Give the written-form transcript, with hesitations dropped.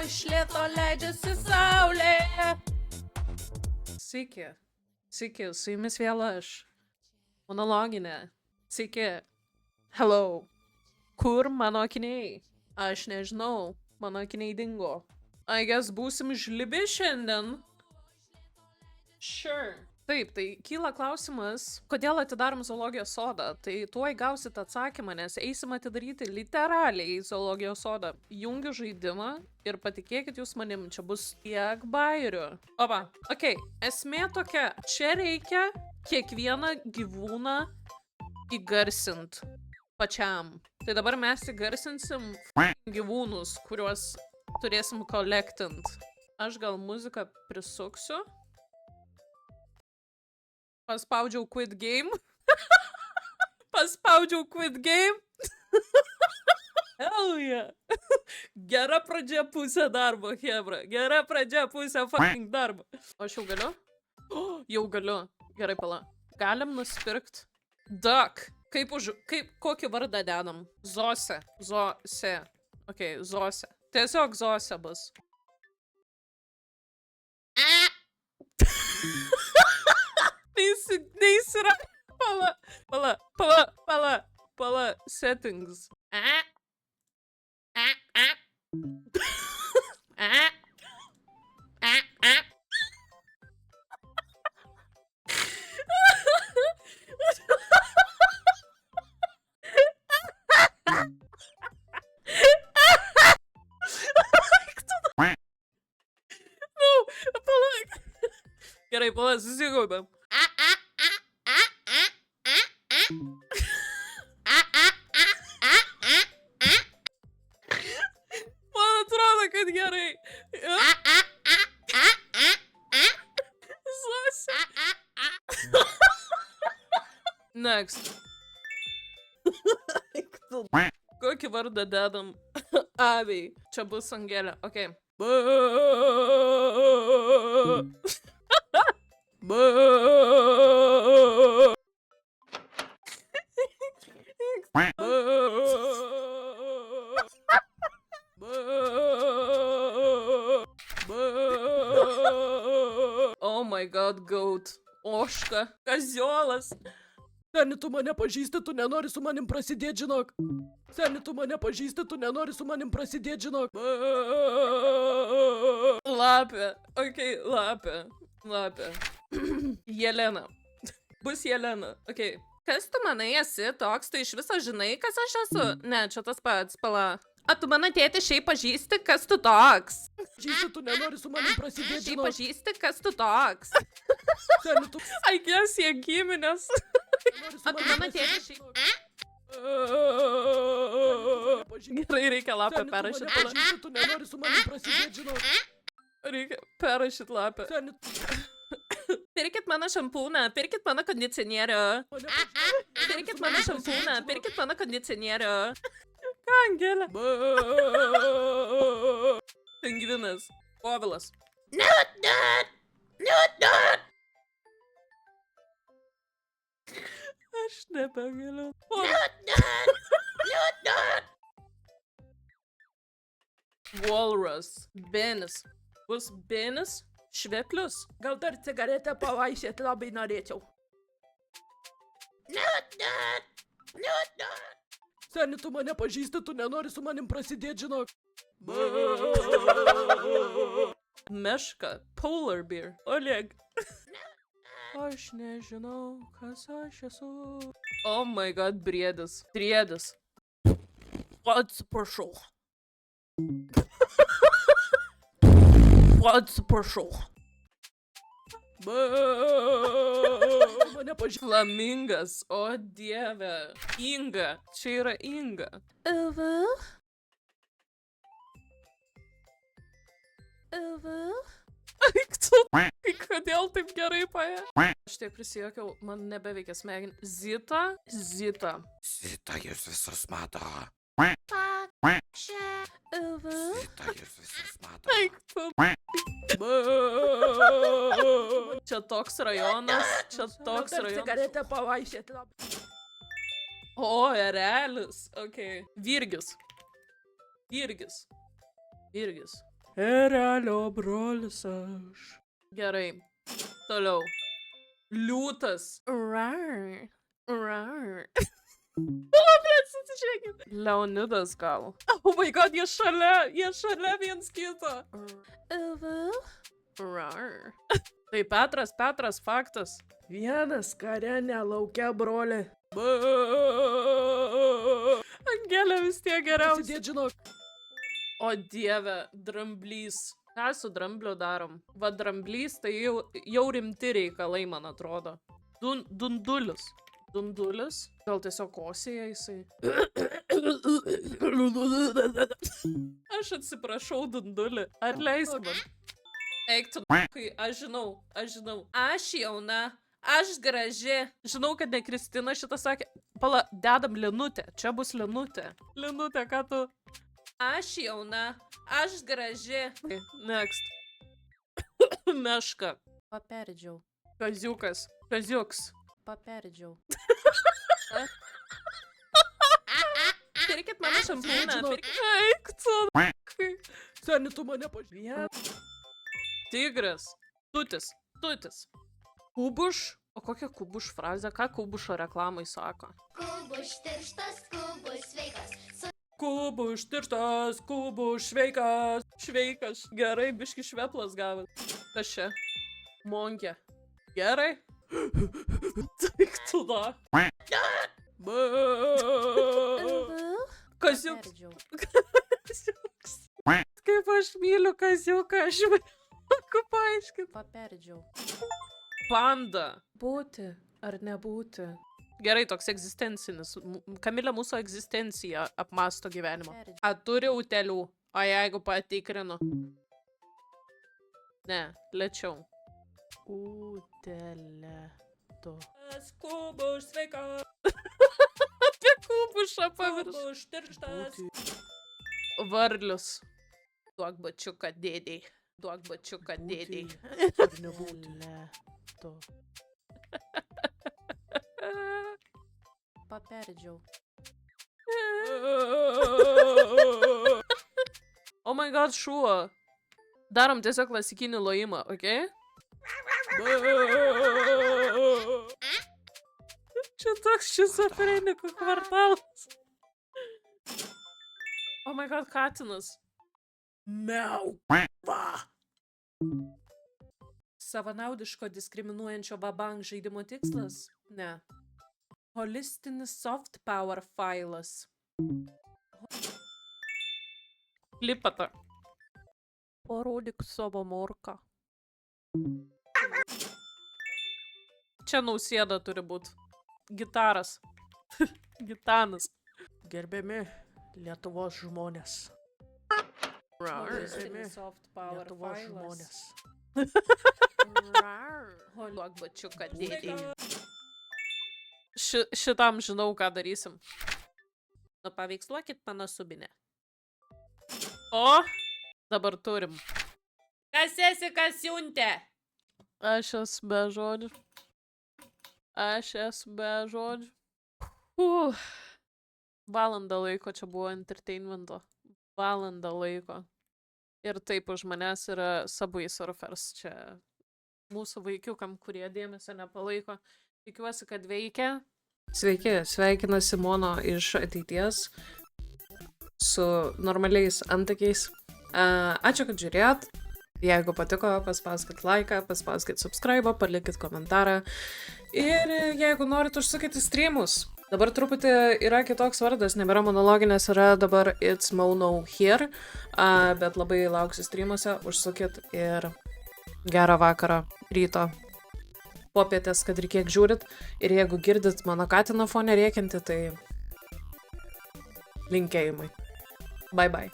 Iš lėto leidžiasi saulė. Sveiki, su jumis vėl aš. Monologinė. Sveiki. Hello. Kur mano akiniai? Aš nežinau, mano akiniai dingo. I guess būsim žlibi šiandien. Sure. Taip, tai kyla klausimas, kodėl atidarom zoologijos sodą. Tai tuoj gausit atsakymą, nes eisim atidaryti literaliai zoologijos sodą. Jungiu žaidimą ir patikėkit jūs manim, čia bus tiek bairių. Opa, okei, esmė tokia, čia reikia kiekvieną gyvūną įgarsint pačiam. Tai dabar mes įgarsinsim gyvūnus, kuriuos turėsim kolektint. Aš gal muziką prisuksiu. Paspaudžiau quit game. Paspaudžiau quit game. Hell yeah. Gera pradžia pusė darbo, hebra. Gera pradžia pusė fucking darbo. O aš jau galiu? Jau galiu. Gerai, pala. Galim nusipirkt duck. Kokį vardą dedam? Zose. Zose. Okei, Zose. Tiesiog Zose bus. Neįsira. Pala. Settings. Gerai, pala, susikaupėm. Man atrodo, kad gerai. Zose. Next. Kokį vardą dedam? Aviai. Čia bus Angelė. Okei. Oh my god, goat. Oška. Kaziolas. Seni, tu mane pažįsti, tu nenori su manim prasidėti, žinok. Seni, tu mane pažįsti, tu nenori su manim prasidėti, žinok. Lapė. Okei, lapė. Jelena. Bus Jelena. Okei. Kas tu manai esi toks? Tu iš viso žinai, kas aš esu? Ne, čia tas pats, pala. A tu mano tėtį šiaip pažįsti, kas tu toks? Pažįsti, tu nenori su manim prasidėti, žinok. Šiaip pažįsti, kas tu toks? Seni, tu... I guess jie giminės. A tu mano tėtį šiaip... Gerai, reikia lapę perrašyti. Seni, tu mane pažįsti, tu nenori su manim prasidėti, žinok. Reikia perrašyti lapę. Pirkit mano šampūną, pirkit mano kondicionierių. Pirkit mano šampūną, pirkit mano kondicionierių. Ką, Angelė? Pingvinas. Povilas. Aš nebegaliu. Walrus. Benis. Bus Benis? Šveklius. Gal dar cigaretę pavaišėti labai norėčiau. Seni, tu mane pažįsti, tu nenori su manim prasidėti, žinok. Meška. Polar bear. Oleg. Aš nežinau, kas aš esu. Oh my god, briedis. Briedis. Atsiprašau. Atsiprašau. Mane pažįsti. Flamingas. O dieve. Inga. Čia yra Inga. Kodėl taip gerai paė? Aš tiek prisijokiau, man nebeveikia smegenį. Zita. Zita, jūs visus mato. Zita, jūs visus mato. Eik tu. Čia toks rajonas, čia toks rajonas. Cigaretę pavaišėti labai. O, erelis. Ok. Virgis. Virgis. Virgis. Erelio brolis aš. Gerai. Toliau. Liūtas. Rar. Rar. Leonidas gal. Oh my god, jie šalia viens kito. Rar. Tai Petras, faktas. Vienas kare nelaukia, broli. Angelė vis tiek geriausia. Prasidėt, žinok. O dieve, dramblys. Ką su drambliu darom? Va, dramblys tai jau rimti reikalai, man atrodo. Dundulis. Dundulis? Gal tiesiog kosėja jisai? Aš atsiprašau, Dundulį. Ar leisk man? Eik tu, kai aš žinau. Aš jauna, aš graži. Žinau, kad ne Kristina šitą sakė. Pala, dedam Linutę. Čia bus Linutė. Linutė, ką tu? Aš jauna, aš graži. Next. Meška. Paperdžiau. Kaziukas. Kaziuks. Paperdžiau. Pirkit mano šampūną. Žinok. Eik tu. Seni, tu mane pažįsti. Tigras. Tutis. Kubuš. O kokia kubuš frazė? Ką kubušo reklamai sako? Kubuš tirštas, kubuš sveikas. Kubuš tirštas, kubuš sveikas. Šveikas. Gerai, biški šveplas gavas. Kas čia? Monkė. Gerai. Tik tu da. Kaziuks. Kaziuks. Kaip aš myliu kaziuką, aš moku paaiškinti. Paperdžiau. Panda. Būti ar nebūti? Gerai, toks egzistencinis. Kamilė mūsų egzistenciją apmasto gyvenimo. A turi utėlių? O jeigu patikrinu? Ne, lėčiau. Utelė. Tu. Kubuš sveika. Apie kubušą pavirš. Kubuš tirštas. Varlius. Duok bačiuką dėdei. Duok bačiuką dėdei. Ar nebūti? Tu. Paperdžiau. Oh my god, šuo. Darom tiesiog klasikinį lojimą, okei? Čia toks šizofrenikų kvartalas. Oh my god, katinas. Miau. Va. Savanaudiško diskriminuojančio vabank žaidimo tikslas? Ne. Holistinis soft power failas. Klipata. Parodyk savo morką. Čia Nausėda turi būt. Gitaras. Gitanas. Gerbiami Lietuvos žmonės. Holistinis soft power Lietuvos failas. žmonės. Duok bačiuką dėdei. Šitam žinau, ką darysim. Nu, paveiksluokit mano subinę. O, dabar turim. Kas esi, kas siuntė? Aš esu be žodžių. Valandą laiko čia buvo entertainmento. Valandą laiko. Ir taip už manęs yra Subway Surfers. Čia mūsų vaikiukam, kurie dėmesio nepalaiko. Tikiuosi, kad veikia. Sveiki, sveikina Simono iš ateities su normaliais antakiais. Ačiū, kad žiūrėjot. Jeigu patiko, paspauskit laiką, paspauskit subscribe, palikit komentarą. Ir jeigu norit, užsukit į streamus. Dabar truputį yra kitoks vardas, nebėra monologinės, yra dabar It's Mono Here. Bet labai lauksiu streamuose, užsukit ir gerą vakarą, ryto. Popietės, kad ir kiek žiūrit. Ir jeigu girdit mano katino fone rėkiantį, tai linkėjimai. Bye bye.